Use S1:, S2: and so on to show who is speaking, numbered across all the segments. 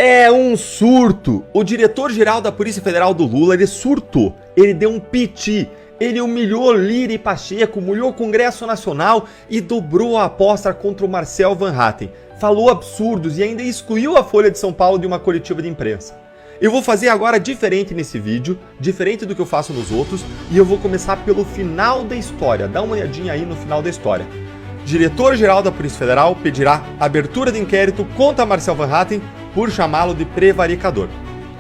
S1: É um surto. O diretor-geral da Polícia Federal do Lula, ele surtou. Ele deu um piti. Ele humilhou Lira e Pacheco, humilhou o Congresso Nacional e dobrou a aposta contra o Marcel Van Hatten. Falou absurdos e ainda excluiu a Folha de São Paulo de uma coletiva de imprensa. Eu vou fazer agora diferente nesse vídeo, diferente do que eu faço nos outros, e eu vou começar pelo final da história. Dá uma olhadinha aí no final da história. Diretor-geral da Polícia Federal pedirá abertura de inquérito contra Marcel Van Hatten por chamá-lo de prevaricador.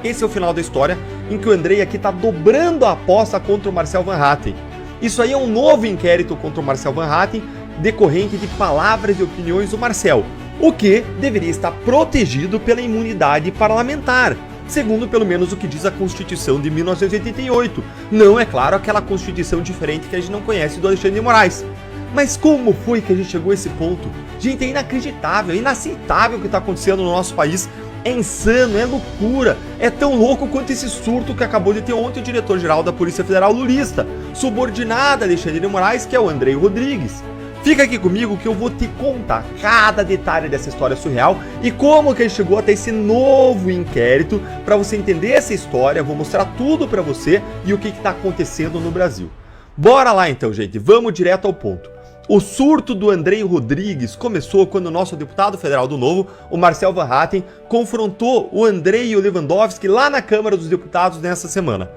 S1: Esse é o final da história em que o Andrei aqui está dobrando a aposta contra o Marcel Van Hatten. Isso aí é um novo inquérito contra o Marcel Van Hatten decorrente de palavras e opiniões do Marcel, o que deveria estar protegido pela imunidade parlamentar, segundo pelo menos o que diz a Constituição de 1988. Não, é claro, aquela Constituição diferente que a gente não conhece do Alexandre de Moraes. Mas como foi que a gente chegou a esse ponto? Gente, é inacreditável, é inaceitável o que está acontecendo no nosso país. É insano, é loucura, é tão louco quanto esse surto que acabou de ter ontem o diretor-geral da Polícia Federal lulista, subordinado a Alexandre de Moraes, que é o Andrei Rodrigues. Fica aqui comigo que eu vou te contar cada detalhe dessa história surreal e como que ele chegou até esse novo inquérito. Para você entender essa história, eu vou mostrar tudo para você e o que está acontecendo no Brasil. Bora lá então, gente, vamos direto ao ponto. O surto do Andrei Rodrigues começou quando o nosso deputado federal do Novo, o Marcel Van Hatten, confrontou o Andrei e o Lewandowski lá na Câmara dos Deputados nessa semana.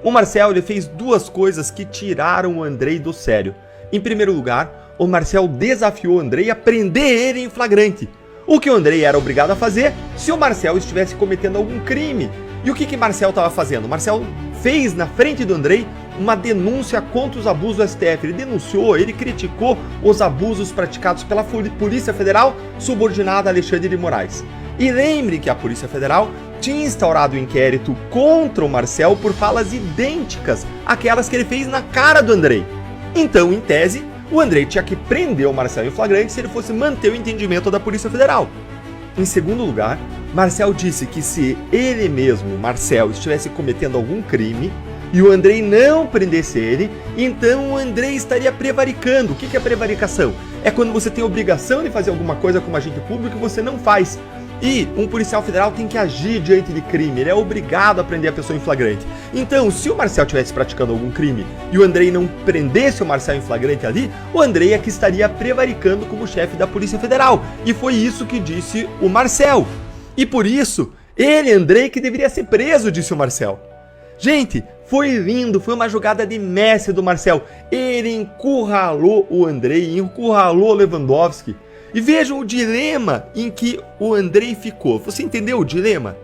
S1: O Marcel ele fez duas coisas que tiraram o Andrei do sério. Em primeiro lugar, o Marcel desafiou o Andrei a prender ele em flagrante. O que o Andrei era obrigado a fazer se o Marcel estivesse cometendo algum crime. E o que Marcel estava fazendo? Marcel fez na frente do Andrei uma denúncia contra os abusos do STF. Ele denunciou, ele criticou os abusos praticados pela Polícia Federal subordinada a Alexandre de Moraes. E lembre que a Polícia Federal tinha instaurado um inquérito contra o Marcel por falas idênticas àquelas que ele fez na cara do Andrei. Então, em tese, o Andrei tinha que prender o Marcel em flagrante se ele fosse manter o entendimento da Polícia Federal. Em segundo lugar, Marcel disse que se ele mesmo, Marcel, estivesse cometendo algum crime e o Andrei não prendesse ele, então o Andrei estaria prevaricando. O que é prevaricação? É quando você tem a obrigação de fazer alguma coisa como agente público e você não faz. E um policial federal tem que agir diante de crime, ele é obrigado a prender a pessoa em flagrante. Então, se o Marcel estivesse praticando algum crime e o Andrei não prendesse o Marcel em flagrante ali, o Andrei é que estaria prevaricando como chefe da Polícia Federal. E foi isso que disse o Marcel. E por isso, ele, Andrei, que deveria ser preso, disse o Marcel. Gente, foi lindo, foi uma jogada de mestre do Marcel. Ele encurralou o Andrei, encurralou o Lewandowski. E vejam o dilema em que o Andrei ficou. Você entendeu o dilema?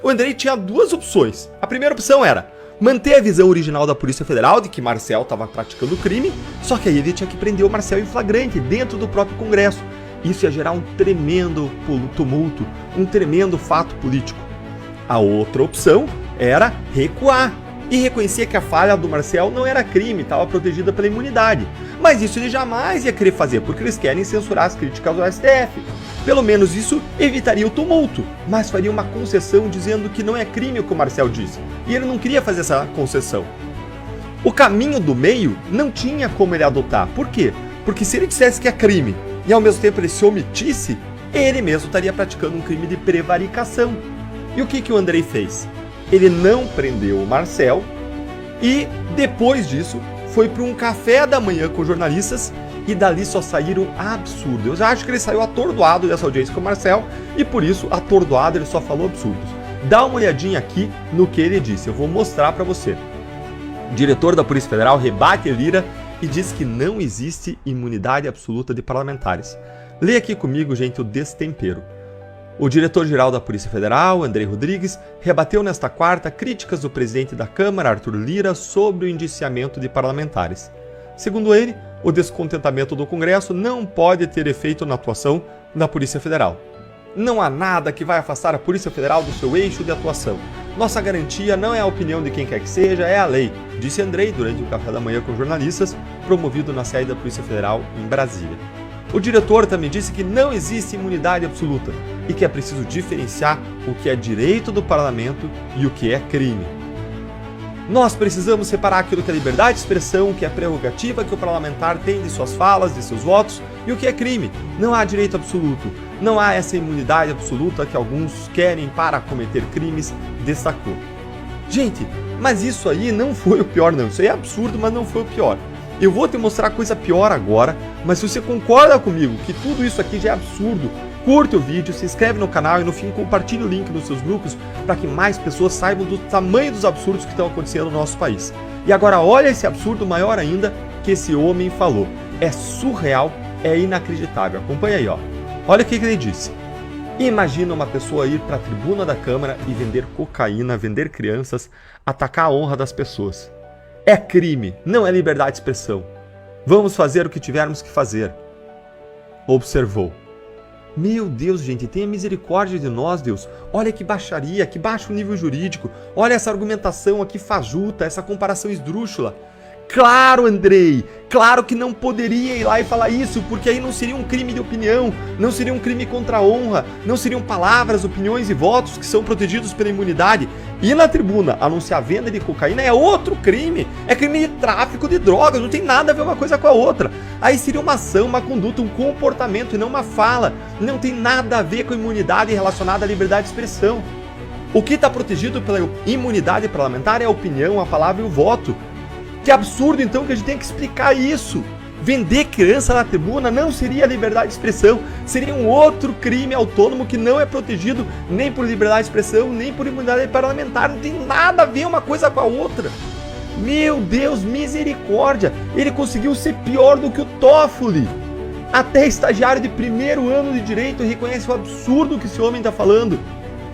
S1: O Andrei tinha duas opções. A primeira opção era manter a visão original da Polícia Federal de que Marcel estava praticando crime, só que aí ele tinha que prender o Marcel em flagrante dentro do próprio Congresso. Isso ia gerar um tremendo tumulto, um tremendo fato político. A outra opção era recuar e reconhecer que a falha do Marcel não era crime, estava protegida pela imunidade. Mas isso ele jamais ia querer fazer, porque eles querem censurar as críticas do STF. Pelo menos isso evitaria o tumulto, mas faria uma concessão dizendo que não é crime o que o Marcel disse. E ele não queria fazer essa concessão. O caminho do meio não tinha como ele adotar. Por quê? Porque se ele dissesse que é crime e ao mesmo tempo ele se omitisse, ele mesmo estaria praticando um crime de prevaricação. E o que o Andrei fez? Ele não prendeu o Marcel e depois disso foi para um café da manhã com jornalistas e dali só saíram absurdos. Eu já acho que ele saiu atordoado dessa audiência com o Marcel e por isso, atordoado, ele só falou absurdos. Dá uma olhadinha aqui no que ele disse, eu vou mostrar para você. O diretor da Polícia Federal rebate Lira e diz que não existe imunidade absoluta de parlamentares. Leia aqui comigo, gente, o destempero. O diretor-geral da Polícia Federal, Andrei Rodrigues, rebateu nesta quarta críticas do presidente da Câmara, Arthur Lira, sobre o indiciamento de parlamentares. Segundo ele, o descontentamento do Congresso não pode ter efeito na atuação da Polícia Federal. Não há nada que vai afastar a Polícia Federal do seu eixo de atuação. Nossa garantia não é a opinião de quem quer que seja, é a lei, disse Andrei durante o café da manhã com jornalistas, promovido na sede da Polícia Federal em Brasília. O diretor também disse que não existe imunidade absoluta e que é preciso diferenciar o que é direito do parlamento e o que é crime. Nós precisamos separar aquilo que é liberdade de expressão, o que é prerrogativa que o parlamentar tem de suas falas, de seus votos, e o que é crime. Não há direito absoluto. Não há essa imunidade absoluta que alguns querem para cometer crimes, destacou. Gente, mas isso aí não foi o pior não, isso aí é absurdo, mas não foi o pior. Eu vou te mostrar coisa pior agora, mas se você concorda comigo que tudo isso aqui já é absurdo, curte o vídeo, se inscreve no canal e no fim compartilhe o link nos seus grupos para que mais pessoas saibam do tamanho dos absurdos que estão acontecendo no nosso país. E agora olha esse absurdo maior ainda que esse homem falou. É surreal, é inacreditável. Acompanha aí, ó. Olha o que ele disse. Imagina uma pessoa ir para a tribuna da Câmara e vender cocaína, vender crianças, atacar a honra das pessoas. É crime, não é liberdade de expressão. Vamos fazer o que tivermos que fazer. Observou. Meu Deus, gente, tenha misericórdia de nós, Deus. Olha que baixaria, que baixo nível jurídico. Olha essa argumentação aqui fajuta, essa comparação esdrúxula. Claro, Andrei, claro que não poderia ir lá e falar isso, porque aí não seria um crime de opinião, não seria um crime contra a honra, não seriam palavras, opiniões e votos que são protegidos pela imunidade. E na tribuna anunciar a venda de cocaína é outro crime, é crime de tráfico de drogas, não tem nada a ver uma coisa com a outra. Aí seria uma ação, uma conduta, um comportamento e não uma fala, não tem nada a ver com a imunidade relacionada à liberdade de expressão. O que está protegido pela imunidade parlamentar é a opinião, a palavra e o voto. Que absurdo então que a gente tem que explicar isso. Vender criança na tribuna não seria liberdade de expressão, seria um outro crime autônomo que não é protegido nem por liberdade de expressão, nem por imunidade parlamentar, não tem nada a ver uma coisa com a outra. Meu Deus, misericórdia, ele conseguiu ser pior do que o Toffoli. Até estagiário de primeiro ano de direito reconhece o absurdo que esse homem está falando.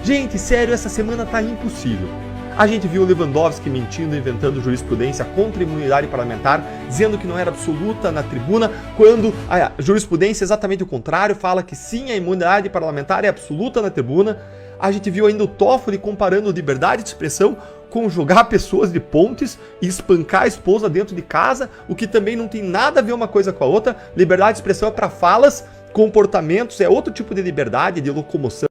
S1: Gente, sério, essa semana tá impossível. A gente viu o Lewandowski mentindo, inventando jurisprudência contra a imunidade parlamentar, dizendo que não era absoluta na tribuna, quando a jurisprudência é exatamente o contrário, fala que sim, a imunidade parlamentar é absoluta na tribuna. A gente viu ainda o Toffoli comparando liberdade de expressão com jogar pessoas de pontes e espancar a esposa dentro de casa, o que também não tem nada a ver uma coisa com a outra. Liberdade de expressão é para falas, comportamentos, é outro tipo de liberdade, de locomoção.